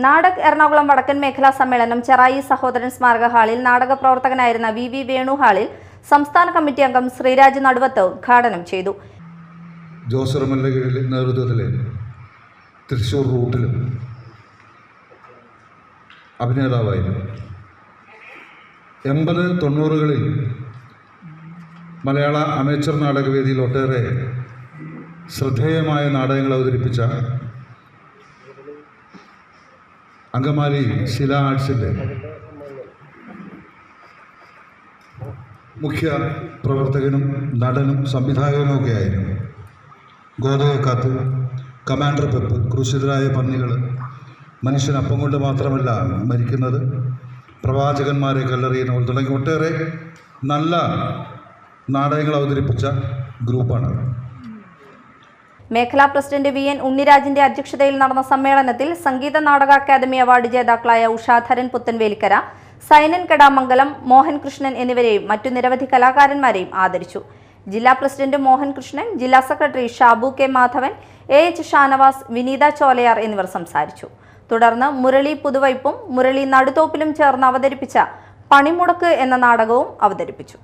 നാടക് എറണാകുളം വടക്കൻ മേഖലാ സമ്മേളനം ചെറായി സഹോദരൻ സ്മാരക ഹാളിൽ നാടക പ്രവർത്തകനായിരുന്ന വി വേണു ഹാളിൽ സംസ്ഥാന കമ്മിറ്റി അംഗം ശ്രീരാജ് നടുവത്ത് ഉദ്ഘാടനം ചെയ്തു. ജോസർമന്റെ കീഴിൽ നേതൃത്വത്തിൽ തൃശ്ശൂർ റൂട്ടിലും അഭിനേതാവായിരുന്നു. 80-90കളിൽ മലയാള അമേച്ചർ നാടകവേദിയിൽ ഒട്ടേറെ ശ്രദ്ധേയമായ നാടകങ്ങൾ അവതരിപ്പിച്ച അങ്കമാലി ശില ആർട്സിൻ്റെ മുഖ്യ പ്രവർത്തകനും നടനും സംവിധായകനുമൊക്കെ ആയിരുന്നു. ഗോതകക്കാത്ത്, കമാൻഡർ പെപ്പ്, ക്രൂശിതരായ പന്നികൾ, മനുഷ്യനപ്പം കൊണ്ട് മാത്രമല്ല മരിക്കുന്നത്, പ്രവാചകന്മാരെ കല്ലെറിയുന്നവർ തുടങ്ങി ഒട്ടേറെ നല്ല നാടകങ്ങൾ അവതരിപ്പിച്ച ഗ്രൂപ്പാണ്. മേഖലാ പ്രസിഡന്റ് VN ഉണ്ണിരാജിന്റെ അധ്യക്ഷതയിൽ നടന്ന സമ്മേളനത്തിൽ സംഗീത നാടക അക്കാദമി അവാർഡ് ജേതാക്കളായ ഉഷാധരൻ പുത്തൻവേലിക്കര, സൈനൻ കടാമംഗലം, മോഹൻ കൃഷ്ണൻ എന്നിവരെയും മറ്റു നിരവധി കലാകാരന്മാരെയും ആദരിച്ചു. ജില്ലാ പ്രസിഡന്റ് മോഹൻ കൃഷ്ണൻ, ജില്ലാ secretary Shabu K Madhavan, AH Shanavas, Vineetha Cholayar എന്നിവർ സംസാരിച്ചു. തുടർന്ന് മുരളി പുതുവൈപ്പും മുരളി നടുതോപ്പിലും ചേർന്ന് അവതരിപ്പിച്ച പണിമുടക്ക് എന്ന നാടകവും അവതരിപ്പിച്ചു.